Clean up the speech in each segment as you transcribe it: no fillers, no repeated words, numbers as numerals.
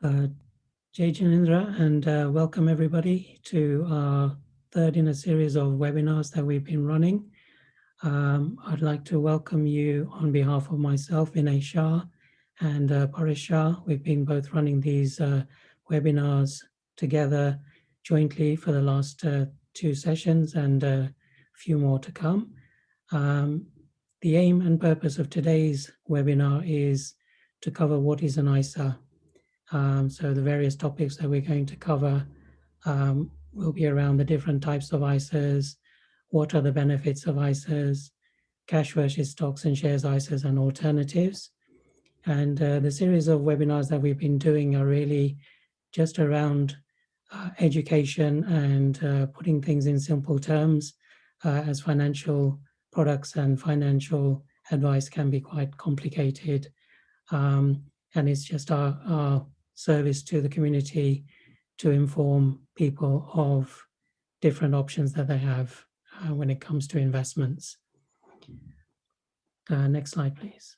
Jai Janindra, and welcome everybody to our third in a series of webinars that we've been running. I'd like to welcome you on behalf of myself, Vinay Shah, and Paresh Shah. We've been both running these webinars together jointly for the last 2 sessions and a few more to come. The aim and purpose of today's webinar is to cover what is an ISA. So the various topics that we're going to cover will be around the different types of ISAs, what are the benefits of ISAs, cash versus stocks and shares ISAs and alternatives. And the series of webinars that we've been doing are really just around education and putting things in simple terms, as financial products and financial advice can be quite complicated. And it's just our service to the community to inform people of different options that they have when it comes to investments. Next slide, please.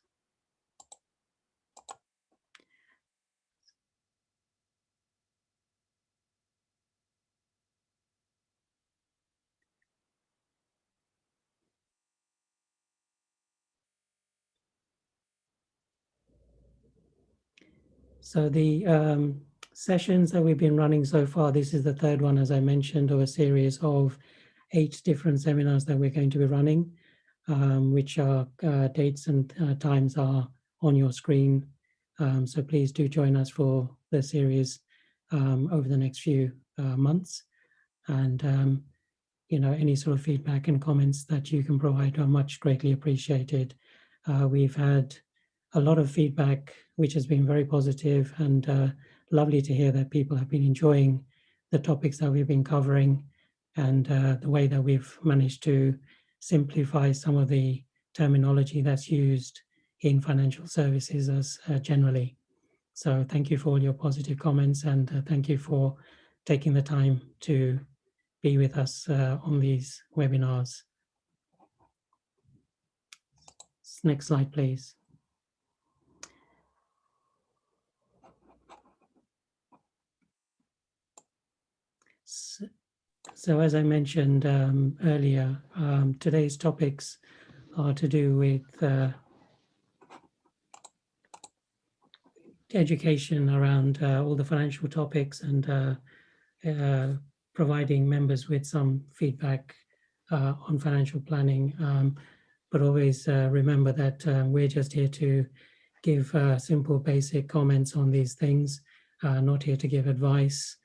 So the sessions that we've been running so far, this is the third one, as I mentioned, of a series of 8 different seminars that we're going to be running, which are dates and times are on your screen. So please do join us for the series over the next few months. And any sort of feedback and comments that you can provide are much greatly appreciated. We've had a lot of feedback, which has been very positive, and lovely to hear that people have been enjoying the topics that we've been covering and the way that we've managed to simplify some of the terminology that's used in financial services as generally. So thank you for all your positive comments, and thank you for taking the time to be with us on these webinars. Next slide, please. So as I mentioned earlier, today's topics are to do with education around all the financial topics and providing members with some feedback on financial planning. But always remember that we're just here to give simple, basic comments on these things, not here to give advice.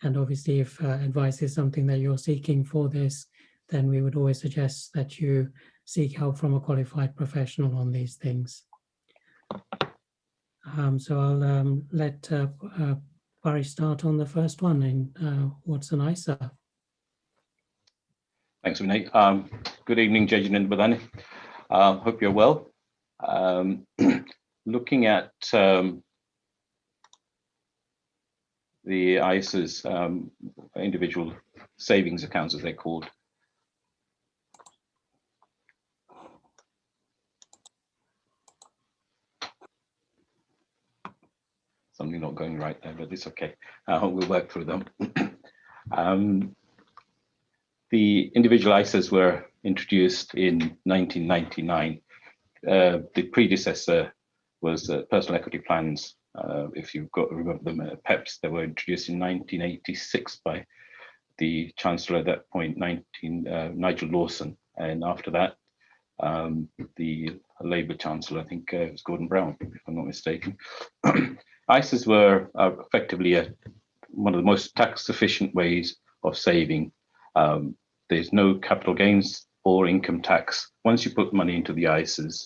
And obviously, if advice is something that you're seeking for this, then we would always suggest that you seek help from a qualified professional on these things. So I'll let Paresh start on the first one in what's an ISA. Thanks, Vinay. Good evening, Jai Janindra. Hope you're well. Looking at the ISAs, individual savings accounts, as they're called. Something not going right there, but it's okay. We'll work through them. The individual ISAs were introduced in 1999. The predecessor was personal equity plans. If you've got remember them, PEPs, they were introduced in 1986 by the Chancellor at that point, Nigel Lawson, and after that, the Labour Chancellor, I think it was Gordon Brown, if I'm not mistaken. ISAs were effectively one of the most tax-efficient ways of saving. There's no capital gains or income tax. Once you put money into the ISAs,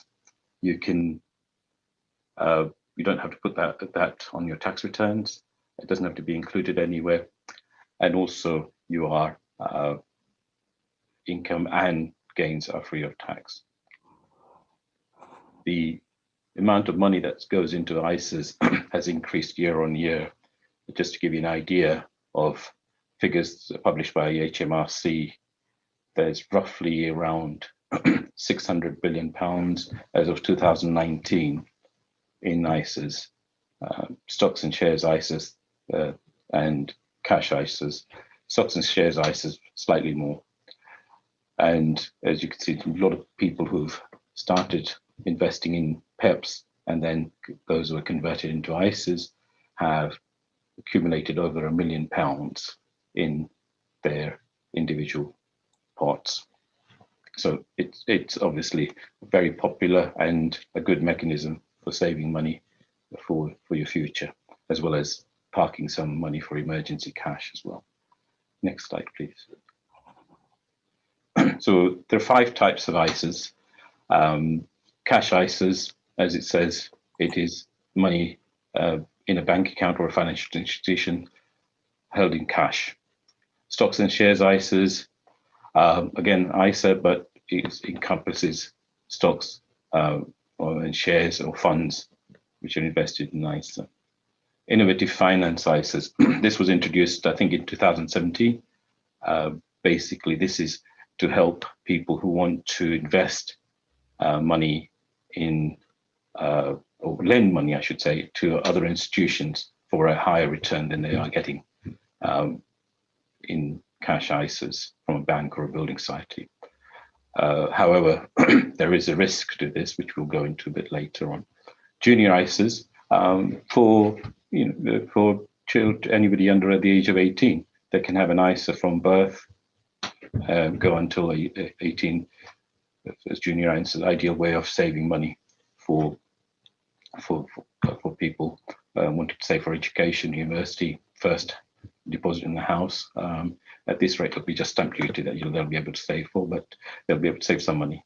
you can you don't have to put that on your tax returns. It doesn't have to be included anywhere. And also your income and gains are free of tax. The amount of money that goes into ISAs has increased year on year. Just to give you an idea of figures published by HMRC, there's roughly around £600 billion as of 2019 in ISAs. stocks and shares ISAs, and cash ISAs. Stocks and shares ISAs slightly more. And as you can see, a lot of people who've started investing in PEPs, and then those who are converted into ISAs have accumulated over £1 million in their individual pots. So it's obviously very popular and a good mechanism for saving money for your future, as well as parking some money for emergency cash as well. Next slide, please. So there are 5 types of ISAs. Cash ISAs, as it says, it is money in a bank account or a financial institution held in cash. Stocks and shares ISAs, again, ISA, but it encompasses stocks and shares or funds which are invested in ISA. Innovative finance ISAs. This was introduced, I think, in 2017. Basically, this is to help people who want to invest money in, or lend money, I should say, to other institutions for a higher return than they are getting in cash ISAs from a bank or a building society. However, there is a risk to this, which we'll go into a bit later on. Junior ISAs for anybody under the age of 18, they can have an ISA from birth, go until 18 as junior ISA, ideal way of saving money for people wanting to save for education, university, first deposit in the house. At this rate, it'll be just stamp duty that they'll be able to save for, but they'll be able to save some money.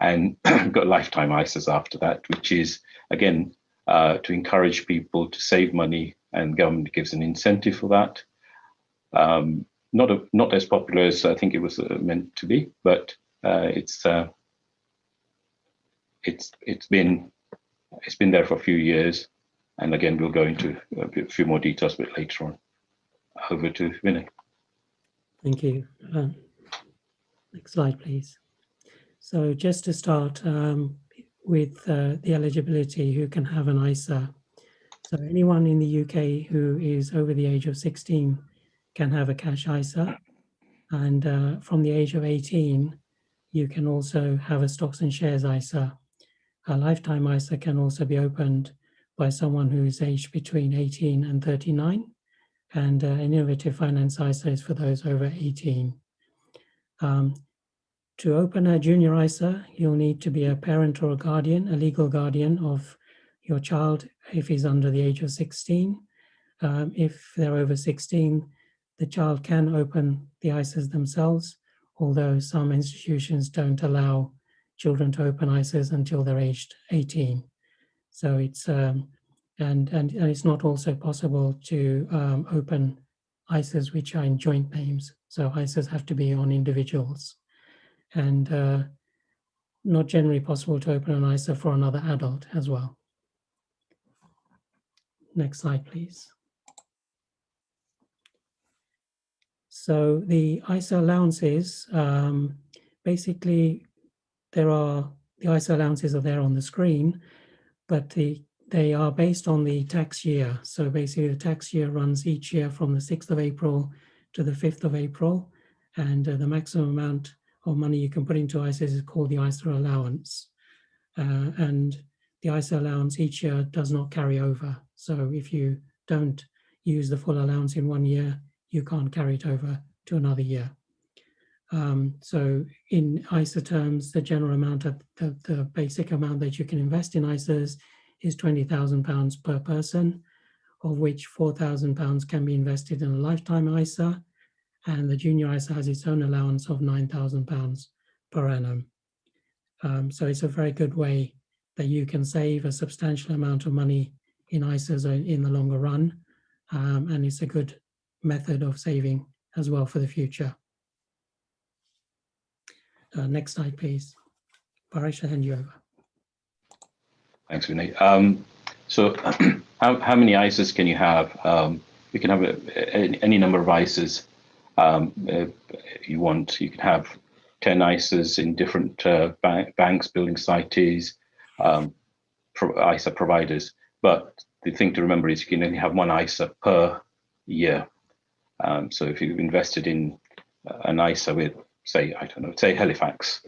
And got lifetime ISAs after that, which is, again, to encourage people to save money, and government gives an incentive for that. Not as popular as I think it was meant to be, but it's been there for a few years. And again, we'll go into a few more details a bit later on. Over to Vinay. Thank you. Next slide, please. So just to start with the eligibility, who can have an ISA. So anyone in the UK who is over the age of 16 can have a cash ISA. And from the age of 18, you can also have a stocks and shares ISA. A lifetime ISA can also be opened by someone who is aged between 18 and 39. And an innovative finance ISA is for those over 18. To open a junior ISA, you'll need to be a parent or a guardian, a legal guardian of your child if he's under the age of 16. If they're over 16, the child can open the ISAs themselves, although some institutions don't allow children to open ISAs until they're aged 18. So it's and it's not also possible to open ISAs which are in joint names. So ISAs have to be on individuals, and not generally possible to open an ISA for another adult as well. Next slide, please. So the ISA allowances, basically, the ISA allowances are there on the screen, but they are based on the tax year. So basically the tax year runs each year from the 6th of April to the 5th of April. And the maximum amount of money you can put into ISAs is called the ISA allowance. And the ISA allowance each year does not carry over. So if you don't use the full allowance in one year, you can't carry it over to another year. So in ISA terms, the general amount of the basic amount that you can invest in ISAs is £20,000 per person, of which £4,000 can be invested in a lifetime ISA, and the junior ISA has its own allowance of £9,000 per annum. So it's a very good way that you can save a substantial amount of money in ISAs in the longer run, and it's a good method of saving as well for the future. Next slide, please. Paresh, I'll hand you over. Thanks, Vinay. So how many ISAs can you have? You can have any number of ISAs you want. You can have 10 ISAs in different banks, building societies, ISA providers. But the thing to remember is you can only have one ISA per year. So if you've invested in an ISA with, say, I don't know, say Halifax,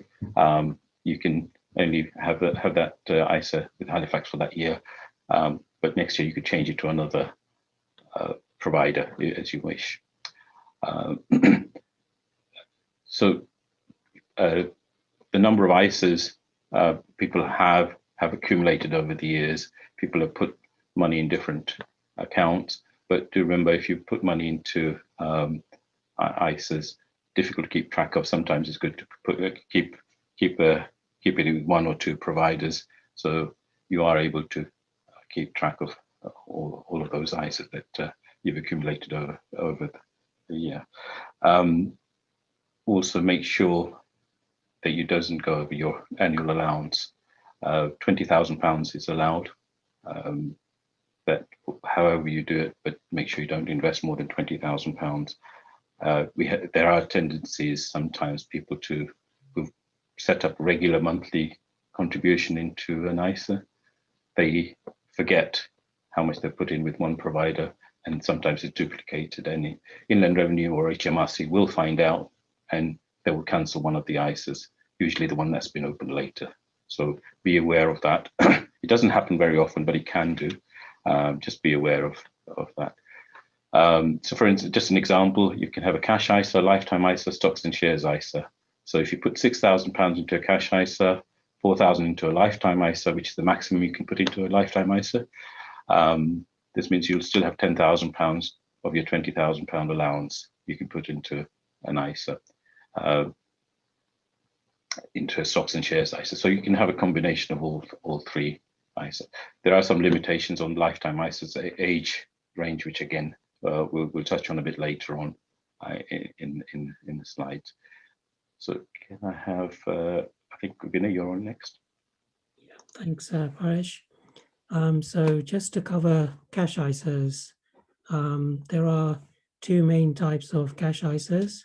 you can only have that ISA with Halifax for that year. But next year you could change it to another provider as you wish. So the number of ISAs people have accumulated over the years. People have put money in different accounts, but do remember, if you put money into ISAs, difficult to keep track of. Sometimes it's good to keep it with one or two providers, so you are able to keep track of all of those ISAs that you've accumulated over the year. Also, make sure that you doesn't go over your annual allowance. £20,000 is allowed, but however you do it, but make sure you don't invest more than £20,000. There are tendencies sometimes people who've set up regular monthly contribution into an ISA, they forget how much they've put in with one provider, and sometimes it's duplicated. And Inland Revenue or HMRC will find out, and they will cancel one of the ISAs, usually the one that's been opened later. So be aware of that. It doesn't happen very often, but it can do. Just be aware of that. So for instance, just an example, you can have a cash ISA, lifetime ISA, stocks and shares ISA. So if you put £6,000 into a cash ISA, 4,000 into a lifetime ISA, which is the maximum you can put into a lifetime ISA, this means you'll still have £10,000 of your £20,000 allowance you can put into an ISA, into a stocks and shares ISA. So you can have a combination of all three ISA. There are some limitations on lifetime ISA's age range, which again we'll touch on a bit later on in the slides. So can I have, I think Vinay, you're on next. Yeah, thanks, Paresh. So just to cover cash ISAs, there are two main types of cash ISAs,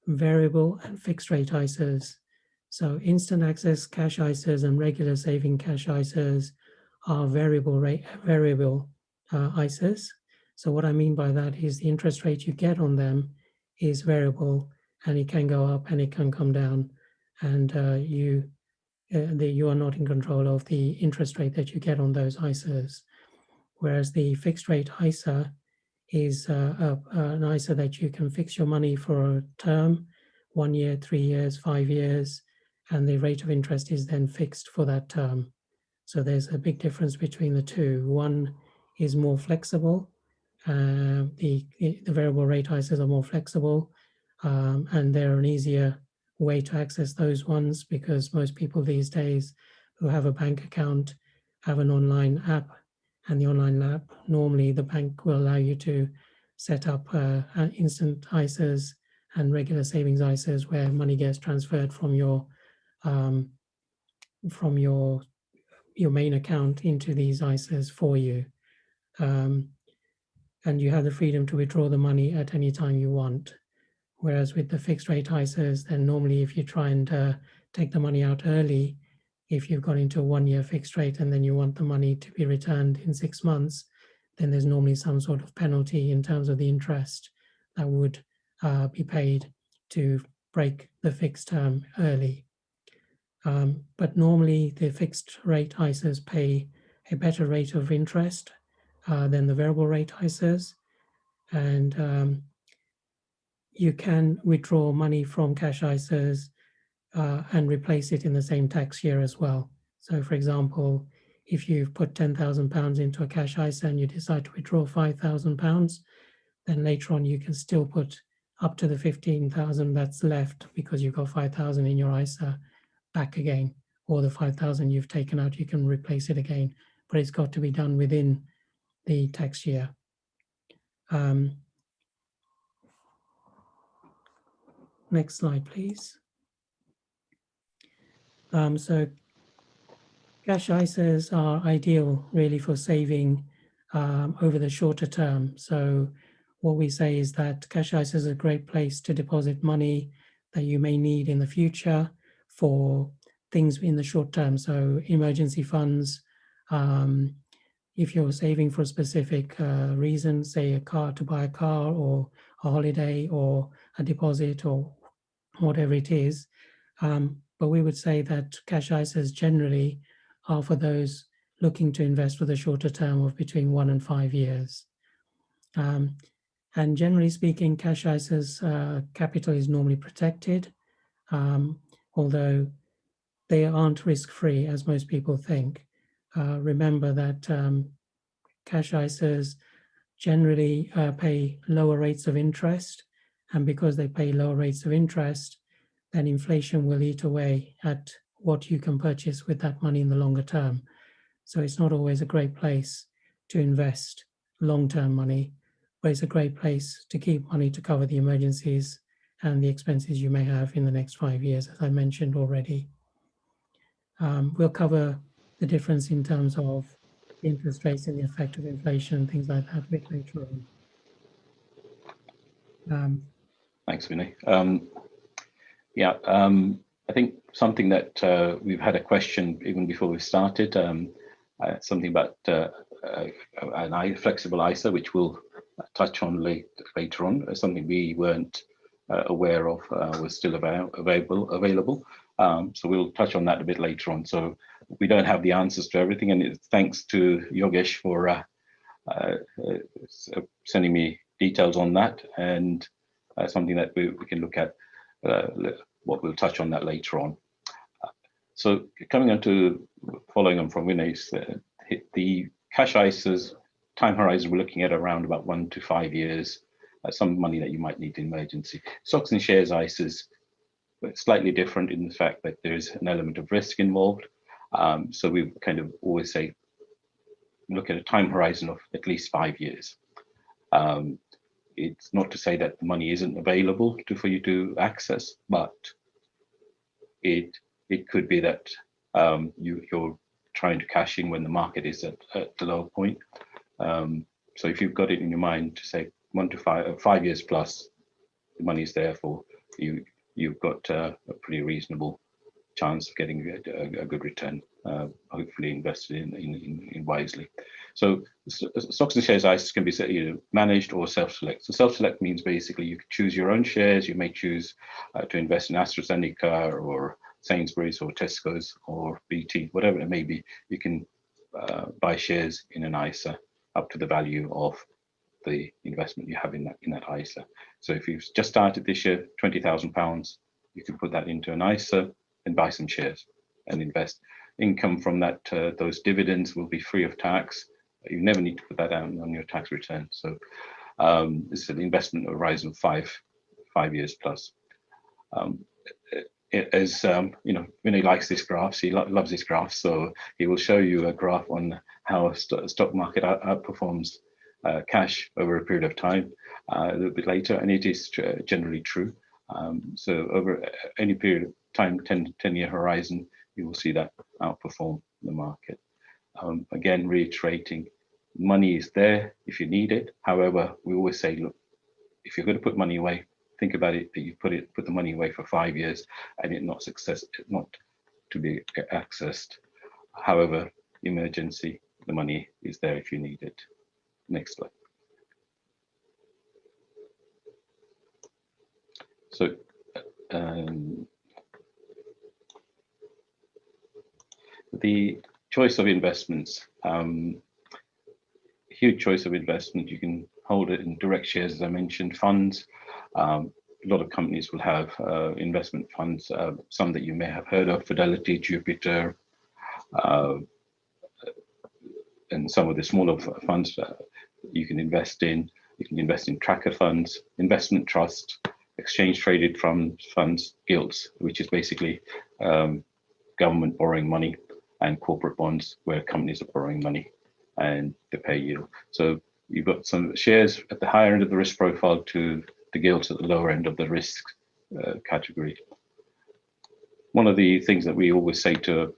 variable and fixed rate ISAs. So instant access cash ISAs and regular saving cash ISAs are variable ISAs. So what I mean by that is the interest rate you get on them is variable, and it can go up and it can come down, and you are not in control of the interest rate that you get on those ISAs. Whereas the fixed rate ISA is an ISA that you can fix your money for a term, 1 year, 3 years, 5 years, and the rate of interest is then fixed for that term. So there's a big difference between the two. One is more flexible. The variable rate ISAs are more flexible, and they're an easier way to access those ones, because most people these days who have a bank account have an online app, and the online app, normally the bank will allow you to set up instant ISAs and regular savings ISAs where money gets transferred from your main account into these ISAs for you. And you have the freedom to withdraw the money at any time you want. Whereas with the fixed rate ISAs, then normally if you try and take the money out early, if you've got into a 1 year fixed rate and then you want the money to be returned in 6 months, then there's normally some sort of penalty in terms of the interest that would be paid to break the fixed term early. But normally the fixed rate ISAs pay a better rate of interest than the variable rate ISAs. And you can withdraw money from cash ISAs and replace it in the same tax year as well. So for example, if you've put £10,000 into a cash ISA and you decide to withdraw £5,000, then later on you can still put up to the 15,000 that's left, because you've got 5,000 in your ISA, back again, or the 5,000 you've taken out, you can replace it again, but it's got to be done within the tax year. Next slide, please. So cash ISAs are ideal really for saving over the shorter term. So what we say is that cash ISAs is a great place to deposit money that you may need in the future for things in the short term. So emergency funds, if you're saving for a specific reason, say to buy a car or a holiday or a deposit or whatever it is. But we would say that cash ISAs generally are for those looking to invest for the shorter term of between 1 and 5 years. And generally speaking, cash ISAs capital is normally protected, although they aren't risk-free as most people think. Remember that cash ISAs generally pay lower rates of interest, and because they pay lower rates of interest, then inflation will eat away at what you can purchase with that money in the longer term. So it's not always a great place to invest long-term money, but it's a great place to keep money to cover the emergencies and the expenses you may have in the next 5 years, as I mentioned already. We'll cover the difference in terms of interest rates and the effect of inflation, things like that, a bit later on. Thanks, Vinay. I think something that we've had a question even before we started, something about an flexible ISA, which we'll touch on later on, something we weren't aware of was still available. So we'll touch on that a bit later on. So we don't have the answers to everything, and it's thanks to Yogesh for sending me details on that, and something that we can look at, what we'll touch on that later on. So coming on to following on from Vinay's, the cash ISAs time horizon, we're looking at around about 1 to 5 years, some money that you might need in emergency. Stocks and shares ISAs, slightly different in the fact that there is an element of risk involved. So we kind of always say, look at a time horizon of at least 5 years. It's not to say that the money isn't available for you to access, but it could be that you're trying to cash in when the market is at the low point. So if you've got it in your mind to say 1 to 5 years plus, the money is there for you. You've got a pretty reasonable chance of getting a good return, hopefully invested in wisely. So stocks and shares ISAs can be either managed or self-select. So self-select means basically you can choose your own shares. You may choose to invest in AstraZeneca or Sainsbury's or Tesco's or BT, whatever it may be. You can buy shares in an ISA up to the value of the investment you have in that ISA. So if you've just started this year, £20,000, you can put that into an ISA and buy some shares and invest. Income from that, those dividends will be free of tax. You never need to put that down on your tax return. So this is an investment horizon of five years plus. Vinay likes this graph. He loves this graph, so he will show you a graph on how a stock market outperforms cash over a period of time a little bit later, and it is generally true. So over any period of time, 10-year horizon, you will see that outperform the market. Again, reiterating, money is there if you need it. However, we always say, look, if you're going to put money away, think about it that you put the money away for 5 years and it not to be accessed. However, emergency, the money is there if you need it. Next slide. So the choice of investments, huge choice of investment. You can hold it in direct shares, as I mentioned, funds. A lot of companies will have investment funds, some that you may have heard of, Fidelity, Jupiter, and some of the smaller funds you can invest in. You can invest in tracker funds, investment trust, exchange traded funds, gilts, which is basically government borrowing money, and corporate bonds where companies are borrowing money and they pay yield. So you've got some shares at the higher end of the risk profile to the gilts at the lower end of the risk category. One of the things that we always say to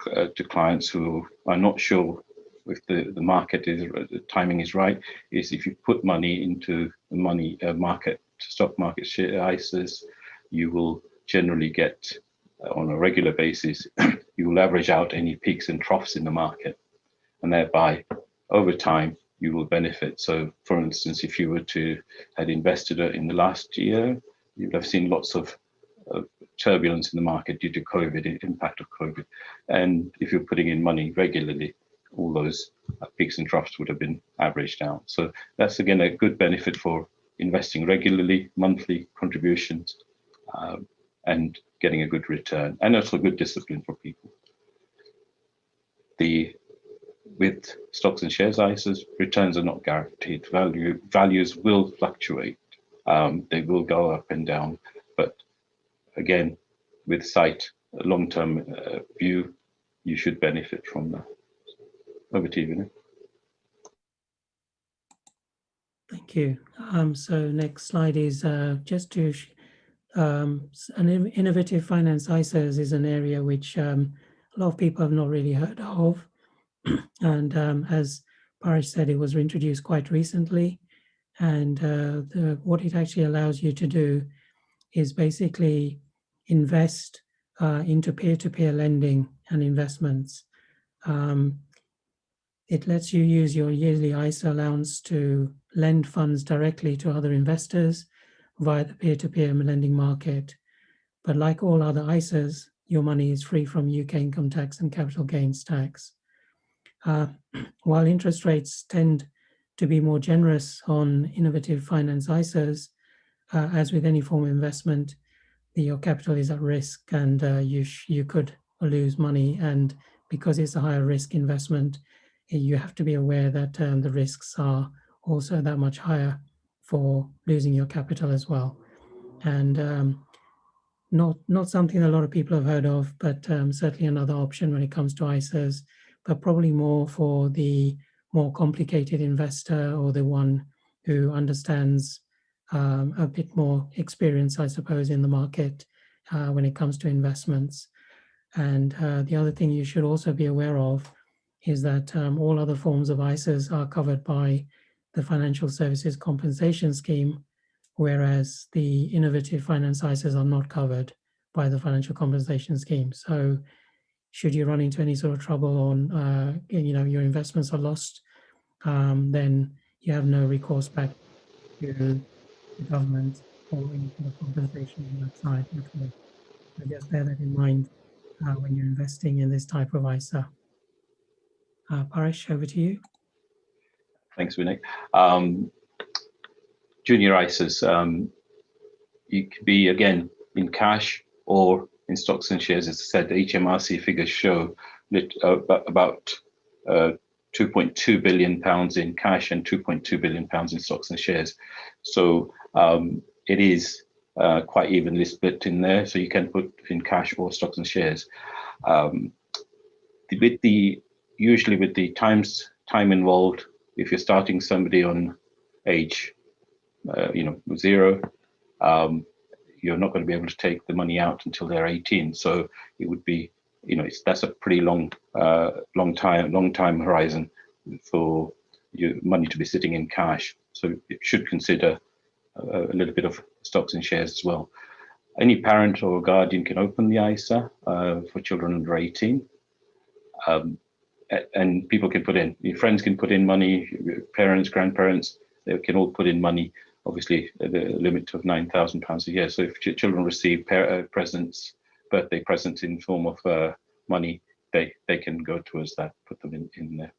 clients who are not sure if the timing is right, is if you put money into the stock market share ISAs, you will generally get, on a regular basis, you will average out any peaks and troughs in the market, and thereby over time you will benefit. So for instance, if you were to had invested in the last year, you would have seen lots of turbulence in the market due to COVID, the impact of COVID. And if you're putting in money regularly, all those peaks and troughs would have been averaged out. So that's again a good benefit for investing regularly, monthly contributions, and getting a good return, and also good discipline for people. With stocks and shares ISAs, returns are not guaranteed. Values will fluctuate. They will go up and down, but again, with sight, a long-term view, you should benefit from that. Over to you, Vinay. Thank you. So next slide is just to an innovative finance ISAs is an area which a lot of people have not really heard of. And as Paresh said, it was introduced quite recently. And what it actually allows you to do is basically invest into peer-to-peer lending and investments. It lets you use your yearly ISA allowance to lend funds directly to other investors via the peer-to-peer lending market. But like all other ISAs, your money is free from UK income tax and capital gains tax. While interest rates tend to be more generous on innovative finance ISAs, as with any form of investment, your capital is at risk, and you could lose money. And because it's a higher risk investment, you have to be aware that the risks are also that much higher for losing your capital as well. And not something a lot of people have heard of, but certainly another option when it comes to ISAs, but probably more for the more complicated investor or the one who understands a bit more experience, I suppose, in the market when it comes to investments. And the other thing you should also be aware of is that all other forms of ISAs are covered by the Financial Services Compensation Scheme, whereas the innovative finance ISAs are not covered by the Financial Compensation Scheme. So should you run into any sort of trouble on, your investments are lost, then you have no recourse back to the government or any sort of compensation on that side. So just bear that in mind when you're investing in this type of ISA. Paresh, over to you. Thanks, Vinay. Junior ISAs, you could be, again, in cash or in stocks and shares. As I said, the HMRC figures show that about £2.2 billion in cash and £2.2 billion in stocks and shares. So it is quite evenly split in there. So you can put in cash or stocks and shares. Usually with the time involved, if you're starting somebody on age 0, you're not going to be able to take the money out until they're 18. So it would be, that's a pretty long time horizon for your money to be sitting in cash. So it should consider a little bit of stocks and shares as well. Any parent or guardian can open the ISA for children under 18. And people can put in, your friends can put in money, parents, grandparents, they can all put in money, obviously the limit of £9,000 a year. So if children receive presents, birthday presents in form of money, they can go towards that, put them in there.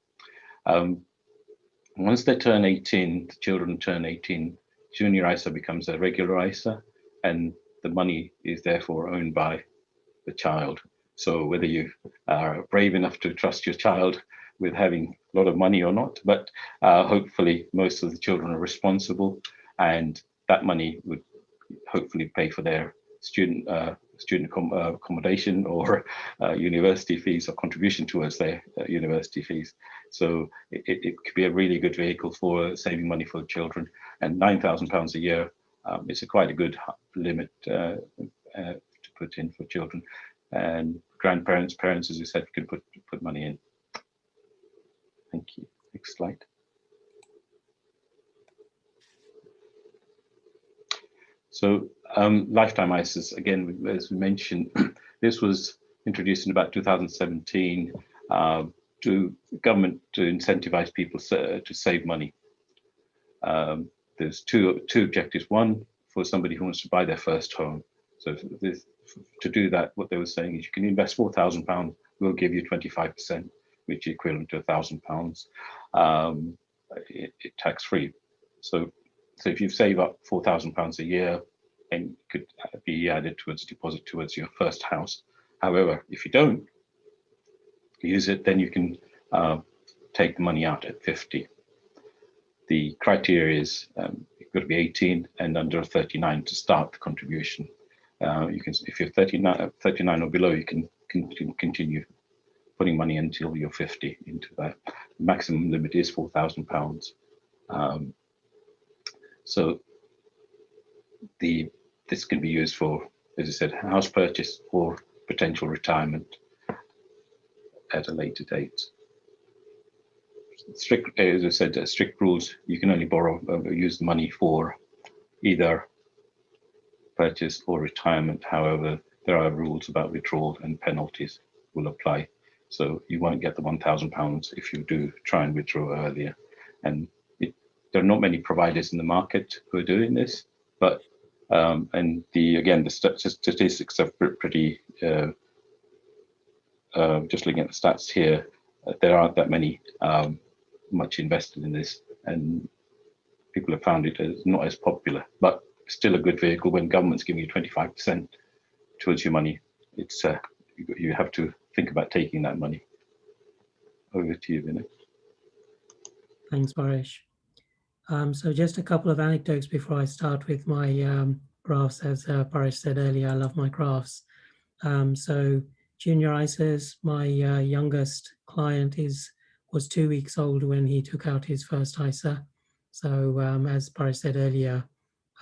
Once they turn 18, the children turn 18, junior ISA becomes a regular ISA, and the money is therefore owned by the child. So whether you are brave enough to trust your child with having a lot of money or not, but hopefully most of the children are responsible, and that money would hopefully pay for their student accommodation or university fees, or contribution towards their university fees. So it could be a really good vehicle for saving money for children. And £9,000 a year is quite a good limit to put in for children. And grandparents, parents, as you said, can put money in. Thank you. Next slide. So lifetime ISAs, again, as we mentioned, this was introduced in about 2017 to to government to incentivize people to save money. There's two objectives. One, for somebody who wants to buy their first home. So to do that, what they were saying is you can invest £4,000, we'll give you 25%, which is equivalent to £1,000, tax-free. So if you save up £4,000 a year, and it could be added towards deposit towards your first house. However, if you don't use it, then you can take the money out at 50. The criteria is you've got to be 18 and under 39 to start the contribution. You can, if you're 39 or below, you can continue putting money until you're 50 into that. The maximum limit is £4,000. So this can be used for, as I said, house purchase or potential retirement at a later date. Strict, as I said, strict rules. You can only borrow, use the money for either purchase or retirement. However, there are rules about withdrawal and penalties will apply. So you won't get the £1,000 if you do try and withdraw earlier. And there are not many providers in the market who are doing this, but and the statistics are pretty. Just looking at the stats here, there aren't that many much invested in this, and people have found it as not as popular, but still a good vehicle. When government's giving you 25% towards your money, it's you have to think about taking that money. Over to you, Vinay. Thanks, Paresh. So just a couple of anecdotes before I start with my graphs. As Paresh said earlier, I love my graphs. So junior ISAs, my youngest client was 2 weeks old when he took out his first ISA. So as Paresh said earlier,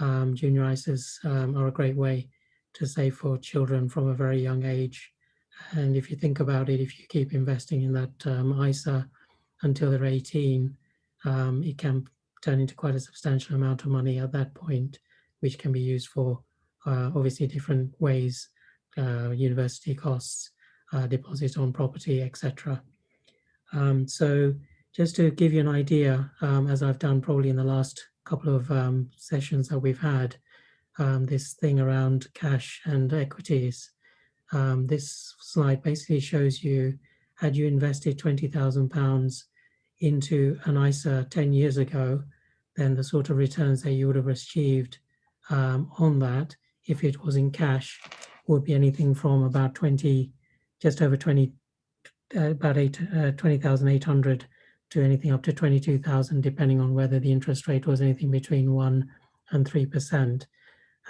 junior ISAs are a great way to save for children from a very young age. And if you think about it, if you keep investing in that ISA until they're 18, it can turn into quite a substantial amount of money at that point, which can be used for obviously different ways, university costs, deposit on property, etc. So just to give you an idea, as I've done probably in the last couple of sessions that we've had, this thing around cash and equities. This slide basically shows you, had you invested £20,000 into an ISA 10 years ago, then the sort of returns that you would have achieved on that, if it was in cash, would be anything from about 20,800 to anything up to 22,000, depending on whether the interest rate was anything between 1% and 3%.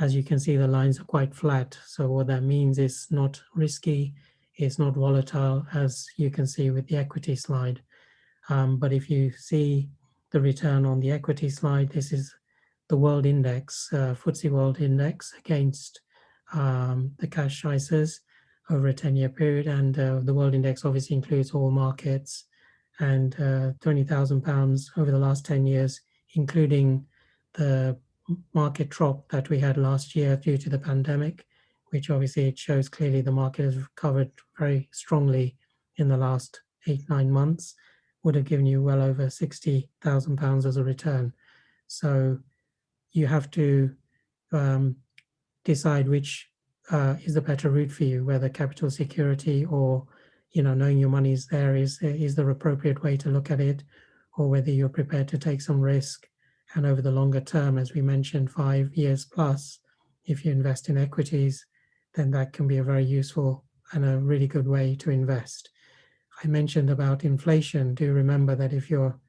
As you can see, the lines are quite flat. So what that means is not risky, it's not volatile, as you can see with the equity slide. But if you see the return on the equity slide, this is the world index, FTSE World Index against the cash ISAs over a 10-year period. And the world index obviously includes all markets, and £20,000 over the last 10 years, including the market drop that we had last year due to the pandemic, which obviously it shows clearly the market has recovered very strongly in the last 8-9 months, would have given you well over £60,000 as a return. So you have to decide which is the better route for you, whether capital security or knowing your money is there is the appropriate way to look at it, or whether you're prepared to take some risk. And over the longer term, as we mentioned, 5 years plus, if you invest in equities, then that can be a very useful and a really good way to invest. I mentioned about inflation. Do remember that if your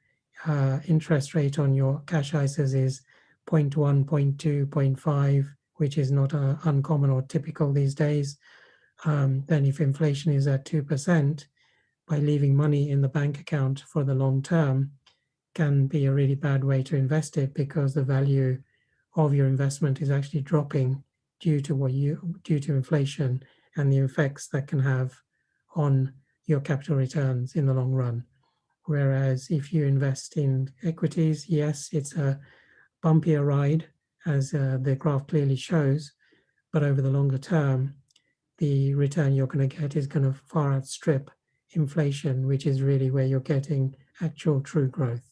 interest rate on your cash ISAs is 0.1, 0.2, 0.5, which is not uncommon or typical these days, then if inflation is at 2%, by leaving money in the bank account for the long term can be a really bad way to invest it, because the value of your investment is actually dropping due to inflation and the effects that can have on your capital returns in the long run. Whereas if you invest in equities, yes, it's a bumpier ride, as the graph clearly shows, but over the longer term, the return you're going to get is going to far outstrip inflation, which is really where you're getting actual true growth.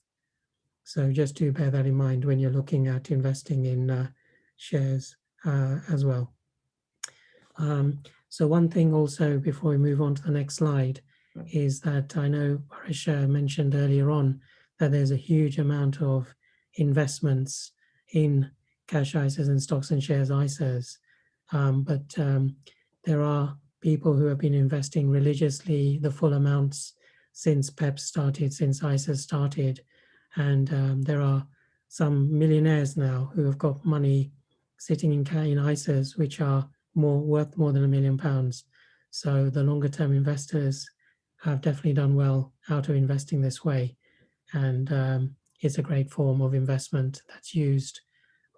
So just do bear that in mind when you're looking at investing in shares as well. So one thing also before we move on to the next slide is that I know Paresh mentioned earlier on that there's a huge amount of investments in cash ISAs and stocks and shares ISAs. But there are people who have been investing religiously the full amounts since PEP started, since ISAs started. And there are some millionaires now who have got money sitting in ISAs, which are worth more than £1 million. So the longer term investors have definitely done well out of investing this way. And it's a great form of investment that's used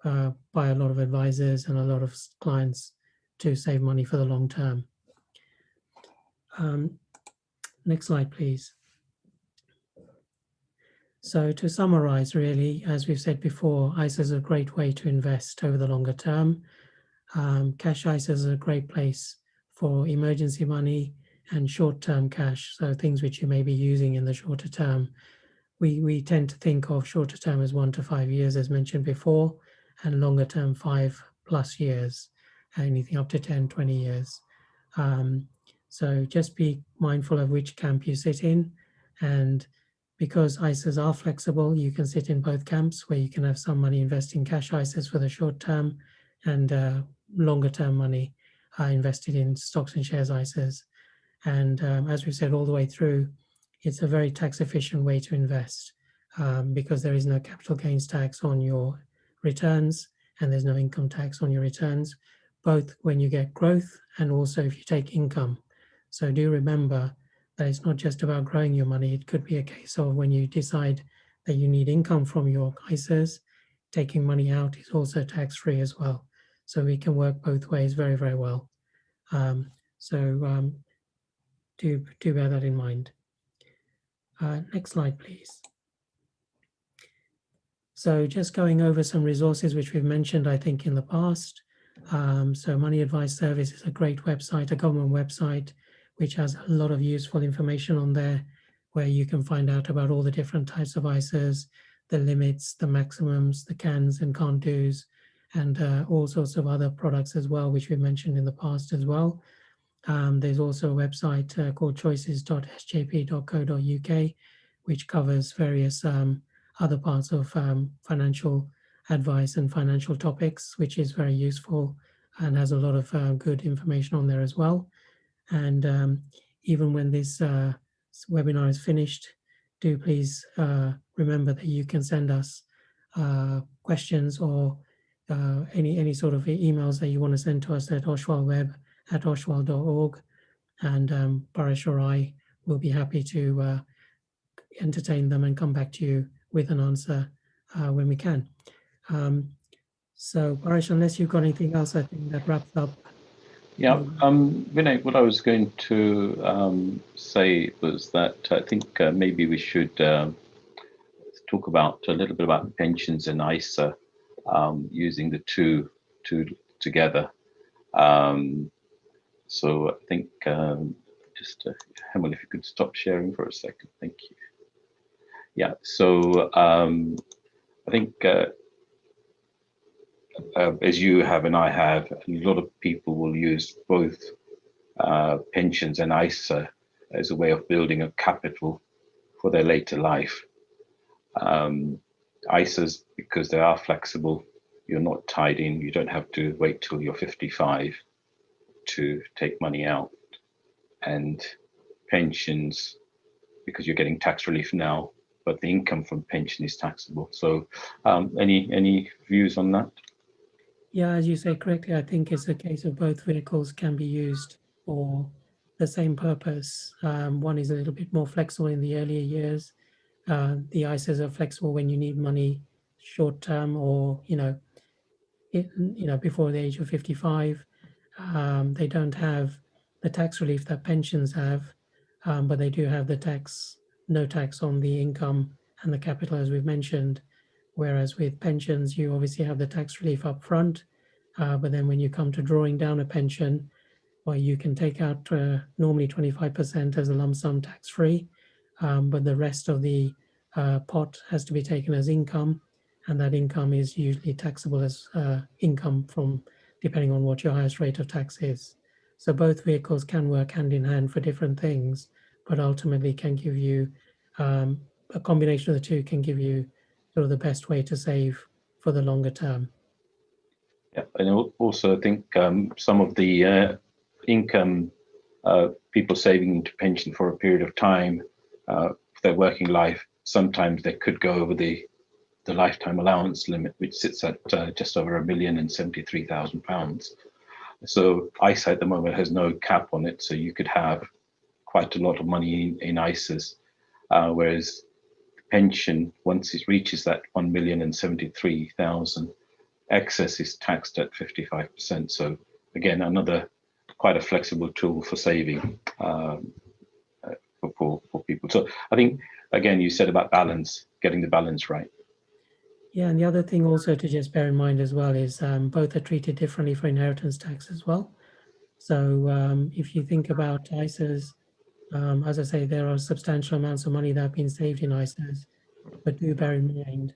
by a lot of advisors and a lot of clients to save money for the long term. Next slide, please. So to summarize, really, as we've said before, ISAs is a great way to invest over the longer term. Cash ISAs is a great place for emergency money and short-term cash, so things which you may be using in the shorter term. We tend to think of shorter term as 1 to 5 years, as mentioned before, and longer term 5+ years, anything up to 10, 20 years. So just be mindful of which camp you sit in, and because ISAs are flexible, you can sit in both camps where you can have some money investing cash ISAs for the short term and longer term money invested in stocks and shares ISAs. And as we said all the way through, it's a very tax efficient way to invest because there is no capital gains tax on your returns and there's no income tax on your returns, both when you get growth and also if you take income. So do remember that it's not just about growing your money. It could be a case of when you decide that you need income from your ISAs, taking money out is also tax-free as well. So we can work both ways very, very well. Do bear that in mind. Next slide, please. So just going over some resources which we've mentioned, I think, in the past. So Money Advice Service is a great website, a government website, which has a lot of useful information on there, where you can find out about all the different types of ISAs, the limits, the maximums, the cans and can't do's, and all sorts of other products as well, which we've mentioned in the past as well. There's also a website called choices.sjp.co.uk, which covers various other parts of financial advice and financial topics, which is very useful and has a lot of good information on there as well. And even when this webinar is finished, do please remember that you can send us questions or any sort of emails that you want to send to us at oshwalweb@oshwal.org, and Paresh or I will be happy to entertain them and come back to you with an answer when we can. So Paresh, unless you've got anything else, I think that wraps up. Yeah, Vinay, what I was going to say was that I think maybe we should talk about a little bit about pensions and ISA, using the two together. So I think just Hemel, if you could stop sharing for a second, thank you. Yeah, so I think as you have and I have, a lot of people will use both pensions and ISA as a way of building a capital for their later life. ISAs, because they are flexible, you're not tied in, you don't have to wait till you're 55 to take money out. And pensions, because you're getting tax relief now, but the income from pension is taxable. So any views on that? Yeah, as you say correctly, I think it's a case of both vehicles can be used for the same purpose. One is a little bit more flexible in the earlier years. The ISAs are flexible when you need money short term or, before the age of 55. They don't have the tax relief that pensions have, but they do have no tax on the income and the capital, as we've mentioned. Whereas with pensions, you obviously have the tax relief up front, but then when you come to drawing down a pension, where you can take out normally 25% as a lump sum tax-free, but the rest of the pot has to be taken as income, and that income is usually taxable as income from depending on what your highest rate of tax is. So both vehicles can work hand in hand for different things, but ultimately can give you a combination of the two can give you sort of the best way to save for the longer term. Yeah, and also I think some of the income people saving into pension for a period of time, their working life, sometimes they could go over the lifetime allowance limit, which sits at just over £1,073,000. So ISA at the moment has no cap on it, so you could have quite a lot of money in ISAs, whereas pension, once it reaches that 1,073,000, excess is taxed at 55%. So again, another quite a flexible tool for saving for people. So I think, again, you said about balance, getting the balance right. Yeah, and the other thing also to just bear in mind as well is both are treated differently for inheritance tax as well. So if you think about ISAs, as I say, there are substantial amounts of money that have been saved in ISAs, but do bear in mind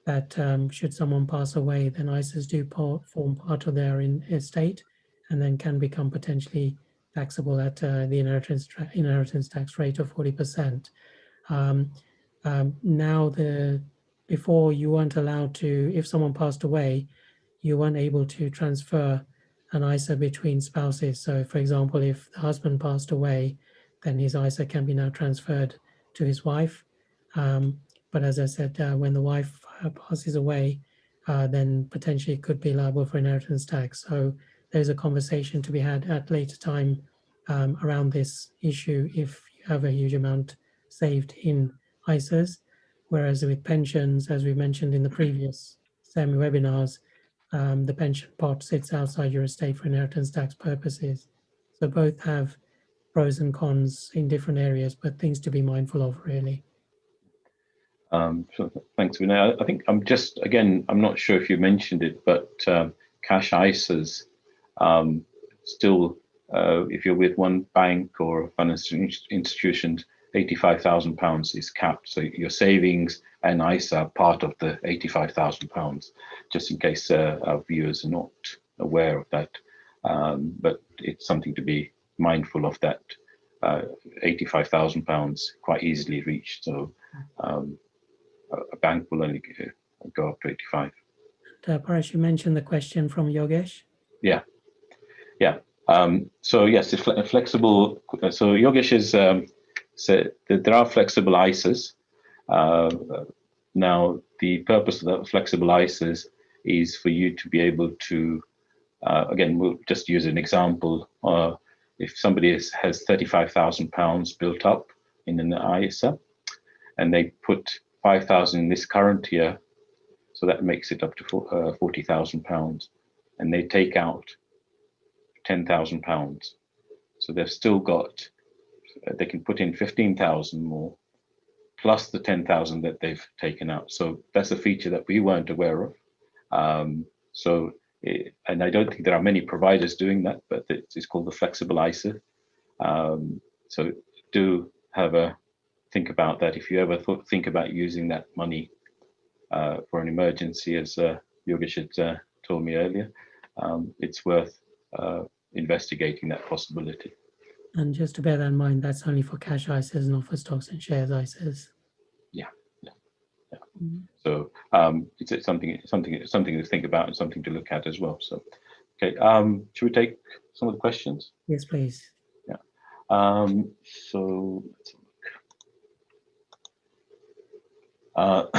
that should someone pass away, then ISAs do form part of their estate and then can become potentially taxable at the inheritance tax rate of 40%. Now, before you weren't allowed to, if someone passed away, you weren't able to transfer an ISA between spouses. So, for example, if the husband passed away, then his ISA can be now transferred to his wife. But as I said, when the wife passes away, then potentially could be liable for inheritance tax. So there's a conversation to be had at later time around this issue if you have a huge amount saved in ISAs. Whereas with pensions, as we mentioned in the previous semi-webinars, the pension pot sits outside your estate for inheritance tax purposes. So both have pros and cons in different areas, but things to be mindful of, really. So thanks, Vinay. I think I'm not sure if you mentioned it, but cash ISAs still, if you're with one bank or financial institution, £85,000 is capped. So your savings and ISA are part of the £85,000, just in case our viewers are not aware of that. But it's something to be mindful of, that £85,000 quite easily reached. So a bank will only go up to 85. Paresh, you mentioned the question from Yogesh. Yeah. So yes, it's flexible. So Yogesh is said that there are flexible ISAs. Now, the purpose of the flexible ISAs is for you to be able to, again, we'll just use an example. If somebody has £35,000 built up in an ISA, and they put 5,000 in this current year, so that makes it up to £40,000, and they take out £10,000. So they've still got, they can put in 15,000 more, plus the 10,000 that they've taken out. So that's a feature that we weren't aware of. And I don't think there are many providers doing that, but it's called the flexible ISA. So do have a think about that. If you ever think about using that money for an emergency, as Yogesh had told me earlier, it's worth investigating that possibility. And just to bear that in mind, that's only for cash ISAs, not for stocks and shares ISAs. Yeah. So it's something to think about and something to look at as well. So, okay, should we take some of the questions? Yes, please. Yeah. So let's look.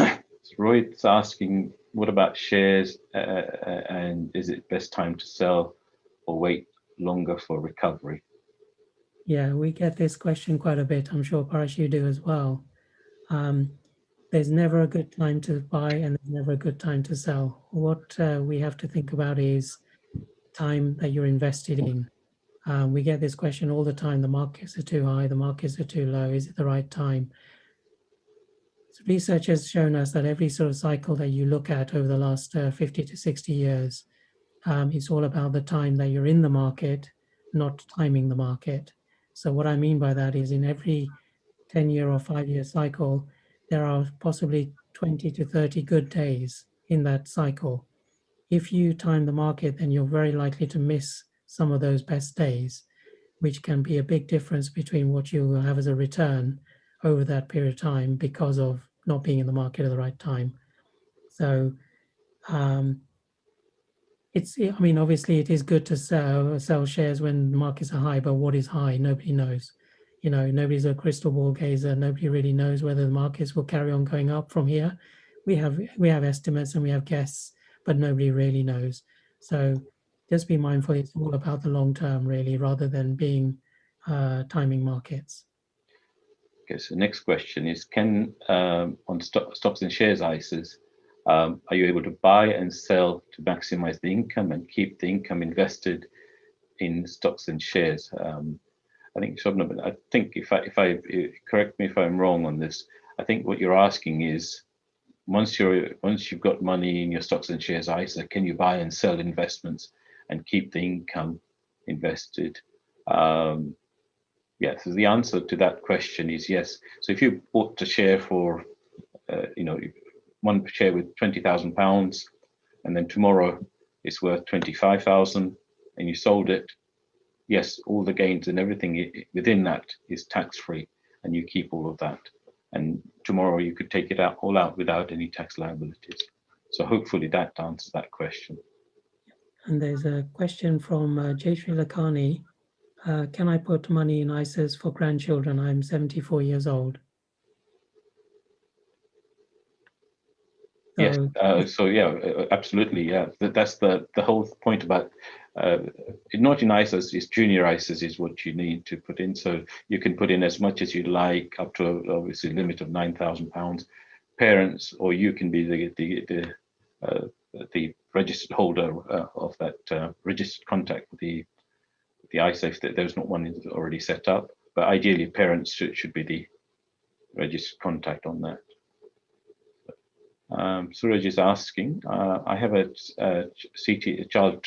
Rohit's asking, what about shares, and is it best time to sell or wait longer for recovery? Yeah, we get this question quite a bit. I'm sure, Paresh, you do as well. There's never a good time to buy and there's never a good time to sell. What we have to think about is time that you're invested in. We get this question all the time. The markets are too high, the markets are too low. Is it the right time? So research has shown us that every sort of cycle that you look at over the last 50 to 60 years, it's all about the time that you're in the market not timing the market. So what I mean by that is in every 10-year or 5-year cycle, there are possibly 20 to 30 good days in that cycle. If you time the market, then you're very likely to miss some of those best days, which can be a big difference between what you will have as a return over that period of time because of not being in the market at the right time. So I mean, obviously it is good to sell shares when the markets are high, but what is high? Nobody knows. Nobody's a crystal ball gazer. Nobody really knows whether the markets will carry on going up from here. We have estimates and we have guesses, but nobody really knows. So just be mindful. It's all about the long term, really, rather than being timing markets. Okay, so next question is, can on stocks and shares ISAs, are you able to buy and sell to maximize the income and keep the income invested in stocks and shares? I think Shobna, I think if I correct me if I'm wrong on this, I think what you're asking is, once you've got money in your stocks and shares ISA, can you buy and sell investments and keep the income invested? Yes, so the answer to that question is yes. So if you bought a share for, one share with £20,000, and then tomorrow it's worth 25,000, and you sold it, yes, all the gains and everything within that is tax-free, and you keep all of that. And tomorrow you could take it all out without any tax liabilities. So hopefully that answers that question. And there's a question from Jayshree Lakhani. Can I put money in ISAs for grandchildren? I'm 74 years old. Yes. So yeah, absolutely. Yeah, that's the whole point about not in ISAs. Is junior ISAs is what you need to put in. So you can put in as much as you like, up to obviously a limit of £9,000. Parents, or you can be the registered holder of that registered contact with the ISA if there's not one already set up. But ideally, parents should be the registered contact on that. Suraj is asking, I have a child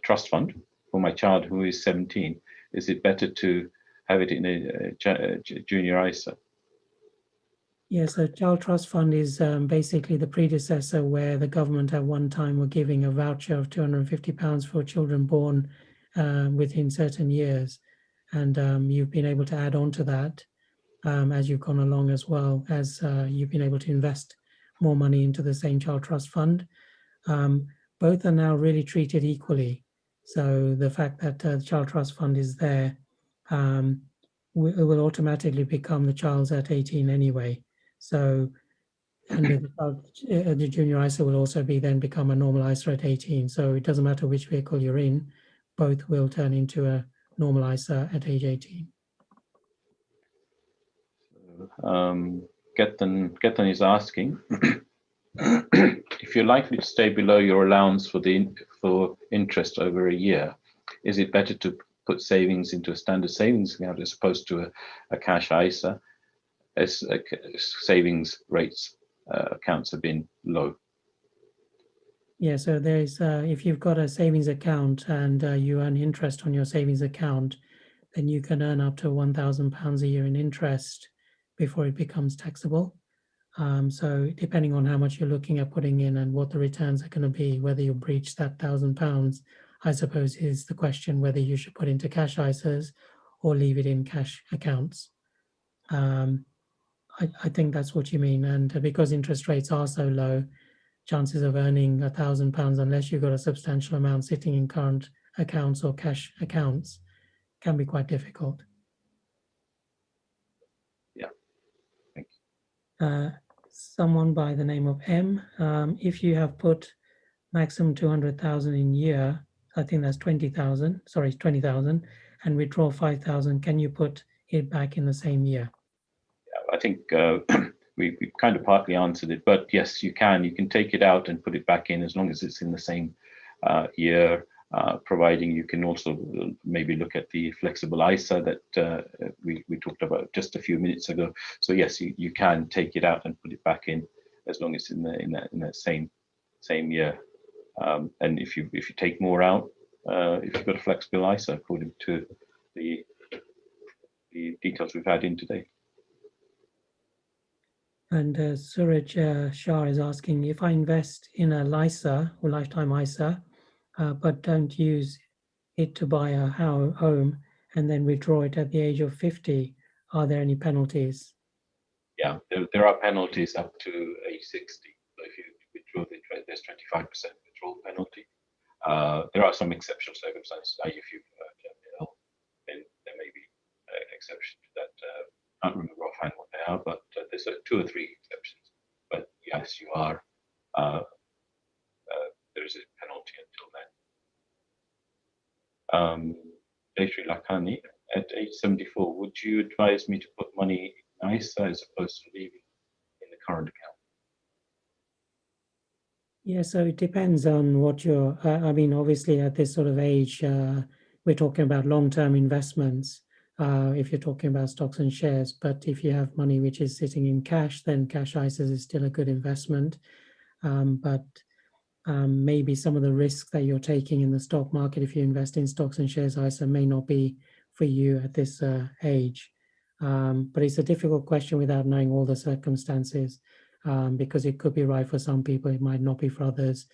trust fund for my child who is 17. Is it better to have it in a junior ISA? Yes, a child trust fund is basically the predecessor where the government at one time were giving a voucher of £250 for children born within certain years. And you've been able to add on to that as you've gone along, as well as you've been able to invest more money into the same child trust fund. Both are now really treated equally. So the fact that the child trust fund is there, it will automatically become the child's at 18 anyway. So, and the junior ISA will also become a normal ISA at 18. So it doesn't matter which vehicle you're in, both will turn into a normal ISA at age 18. Ketan is asking, if you're likely to stay below your allowance for interest over a year, is it better to put savings into a standard savings account as opposed to a cash ISA, as savings rates accounts have been low? Yeah, so there's if you've got a savings account and you earn interest on your savings account, then you can earn up to £1,000 a year in interest before it becomes taxable. So depending on how much you're looking at putting in and what the returns are going to be, whether you breach that £1,000, I suppose is the question whether you should put into cash ISAs or leave it in cash accounts. I think that's what you mean. And because interest rates are so low, chances of earning £1,000, unless you've got a substantial amount sitting in current accounts or cash accounts, can be quite difficult. Yeah, thank you. Someone by the name of M, if you have put maximum 200,000 in year, I think that's 20,000, and withdraw 5,000, can you put it back in the same year? I think we kind of partly answered it, but yes, you can take it out and put it back in as long as it's in the same year, providing you can also maybe look at the flexible ISA that we talked about just a few minutes ago. So yes, you can take it out and put it back in as long as it's in that same year. And if you take more out, if you've got a flexible ISA according to the details we've had in today. And Suraj Shah is asking, if I invest in a LISA or lifetime ISA, but don't use it to buy a home and then withdraw it at the age of 50, are there any penalties? Yeah, there are penalties up to age 60. So if you withdraw, there's 25% withdrawal penalty. There are some exceptional circumstances. If you ill, then there may be exceptions to that. I can't remember offhand what they are, but there's 2 or 3 exceptions. But yes, you are. There is a penalty until then. Jayashree Lakhani, at age 74, would you advise me to put money in ISA as opposed to leaving in the current account? Yeah, so it depends on what you're, I mean, obviously at this sort of age, we're talking about long-term investments, if you're talking about stocks and shares. But if you have money which is sitting in cash, then cash ISAs is still a good investment. But maybe some of the risks that you're taking in the stock market, if you invest in stocks and shares ISA, may not be for you at this age. But it's a difficult question without knowing all the circumstances, because it could be right for some people, it might not be for others.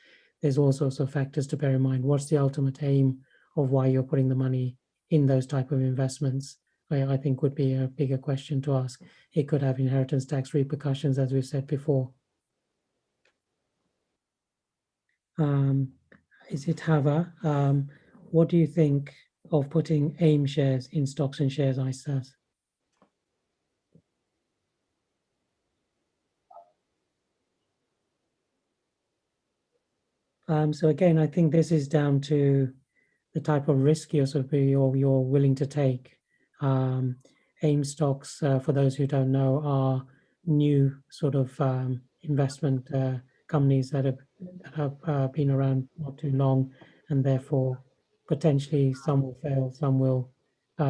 There's all sorts of factors to bear in mind. What's the ultimate aim of why you're putting the money in those type of investments? I think would be a bigger question to ask. It could have inheritance tax repercussions, as we've said before. Is it Hava? What do you think of putting AIM shares in stocks and shares ISAs? So again, I think this is down to the type of risk you're willing to take. AIM stocks, for those who don't know, are new sort of investment companies that have been around not too long, and therefore potentially some will fail, some will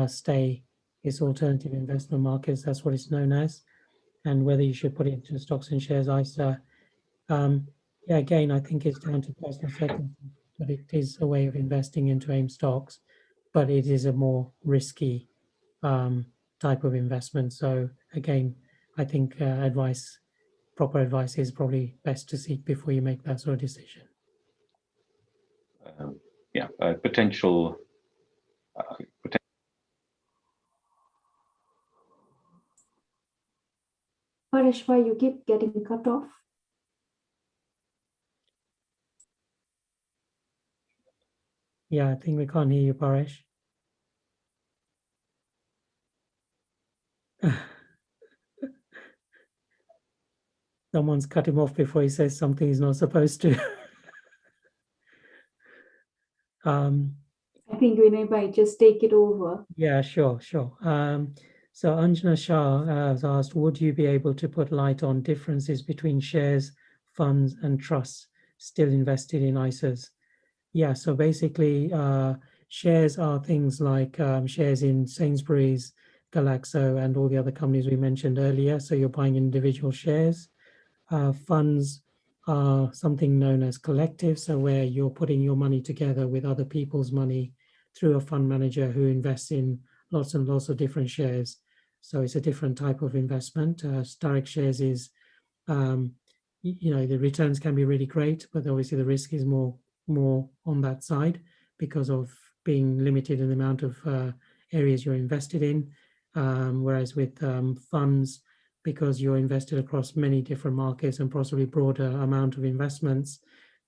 stay. It's alternative investment markets, that's what it's known as. And whether you should put it into stocks and shares ISA, yeah, again, I think it's down to personal circumstances, but it is a way of investing into AIM stocks, but it is a more risky type of investment. So again, I think proper advice is probably best to seek before you make that sort of decision. Yeah, potential. Paresh, why you keep getting cut off? Yeah, I think we can't hear you, Paresh. Someone's cut him off before he says something he's not supposed to. I think Vinay might just take it over. Yeah, sure. So Anjana Shah has asked, would you be able to put light on differences between shares, funds, and trusts still invested in ISAs? Yeah, so basically, shares are things like shares in Sainsbury's, Galaxo, and all the other companies we mentioned earlier. So you're buying individual shares. Funds are something known as collective, so where you're putting your money together with other people's money through a fund manager who invests in lots and lots of different shares. So it's a different type of investment. Direct shares is, the returns can be really great, but obviously the risk is more on that side because of being limited in the amount of areas you're invested in. Whereas with funds, because you're invested across many different markets and possibly broader amount of investments,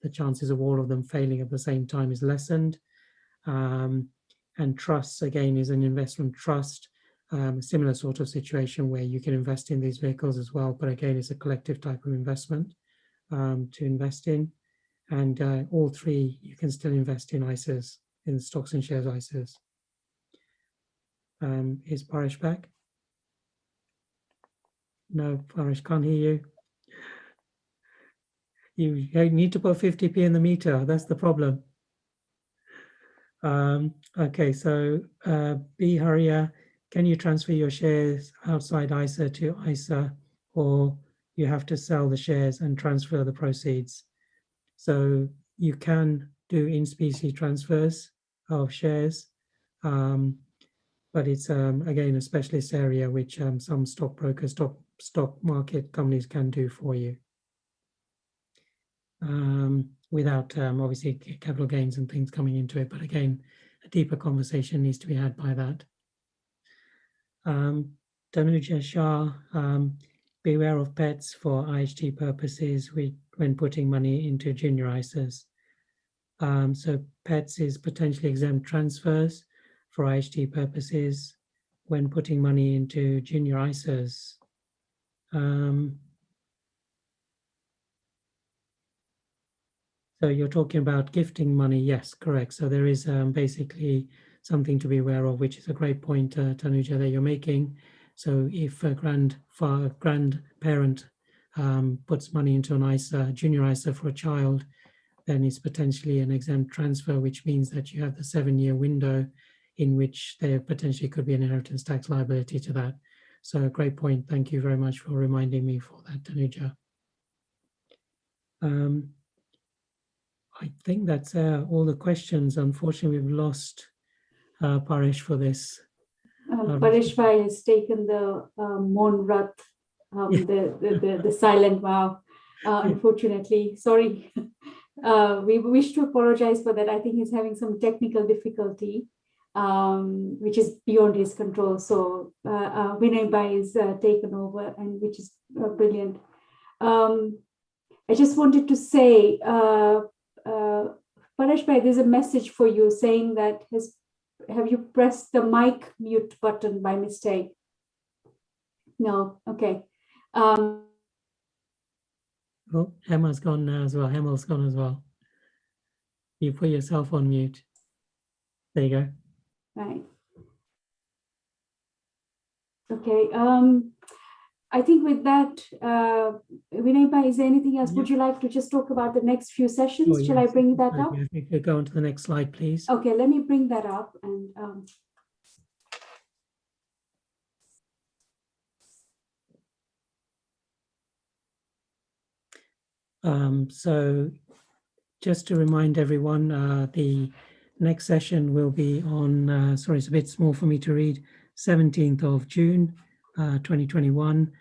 the chances of all of them failing at the same time is lessened. And trusts, again, is an investment trust, similar sort of situation where you can invest in these vehicles as well, but again, it's a collective type of investment to invest in. And all three, you can still invest in ISAs, in stocks and shares ISAs. Is Paresh back? No, Paresh, can't hear you. You need to put 50p in the meter. That's the problem. Okay, so B. Haria, can you transfer your shares outside ISA to ISA, or you have to sell the shares and transfer the proceeds? So you can do in-specie transfers. of shares. But it's again a specialist area which some stockbrokers, stock market companies can do for you, without obviously capital gains and things coming into it. But again, a deeper conversation needs to be had by that. Tanuja Shah, beware of pets for IHT purposes when putting money into junior ISAs. So pets is potentially exempt transfers for IHT purposes when putting money into junior ISAs. So you're talking about gifting money. Yes, correct. So there is basically something to be aware of, which is a great point, Tanuja, that you're making. So if a grandparent puts money into an ISA, junior ISA for a child, then it's potentially an exempt transfer, which means that you have the 7-year window in which there potentially could be an inheritance tax liability to that. So great point. Thank you very much for reminding me for that, Tanuja. I think that's all the questions. Unfortunately, we've lost Paresh for this. Paresh Bhai has taken the Mon Rat, the silent vow, unfortunately. Sorry. We wish to apologize for that. I think he's having some technical difficulty, which is beyond his control. So Vinay Bhai is taken over, and which is brilliant. I just wanted to say, Paresh Bhai, there's a message for you saying that have you pressed the mic mute button by mistake? No, okay. Oh, Emma's gone now as well. Emma's gone as well. You put yourself on mute. There you go. Right. Okay. I think with that, Vinay Bhai, is there anything else? Would you like to just talk about the next few sessions? Oh, Shall I yes. bring that up? If you could go on to the next slide, please. Okay, let me bring that up. And so just to remind everyone, the next session will be on, sorry, it's a bit small for me to read, 17th of June, 2021,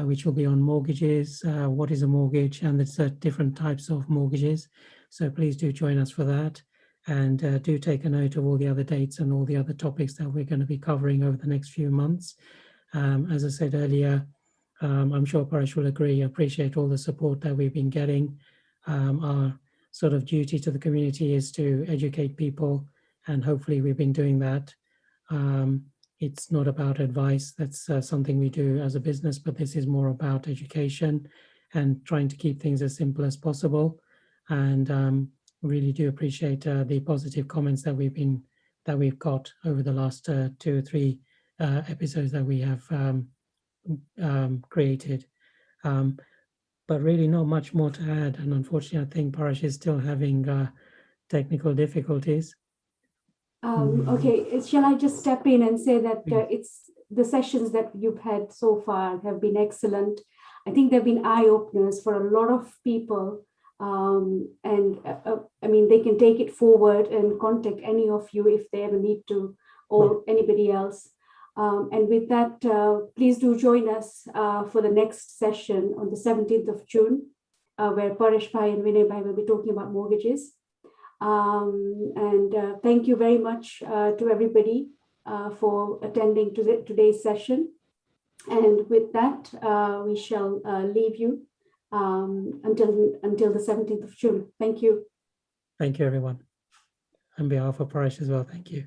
which will be on mortgages, what is a mortgage, and the different types of mortgages. So please do join us for that. And do take a note of all the other dates and all the other topics that we're going to be covering over the next few months. As I said earlier, I'm sure Paresh will agree, I appreciate all the support that we've been getting. Our sort of duty to the community is to educate people, and hopefully we've been doing that. It's not about advice, that's something we do as a business, but this is more about education and trying to keep things as simple as possible. And really do appreciate the positive comments that we've got over the last 2 or 3 episodes that we have created. But really not much more to add. And unfortunately, I think Paresh is still having technical difficulties. Okay, shall I just step in and say that it's the sessions that you've had so far have been excellent. I think they've been eye-openers for a lot of people. I mean, they can take it forward and contact any of you if they ever need to, or anybody else. And with that, please do join us for the next session on the 17th of June, where Paresh Bhai and Vinay Bhai will be talking about mortgages. Thank you very much to everybody for attending to today's session. And with that, we shall leave you until the 17th of June. Thank you. Thank you, everyone. On behalf of Paresh as well, thank you.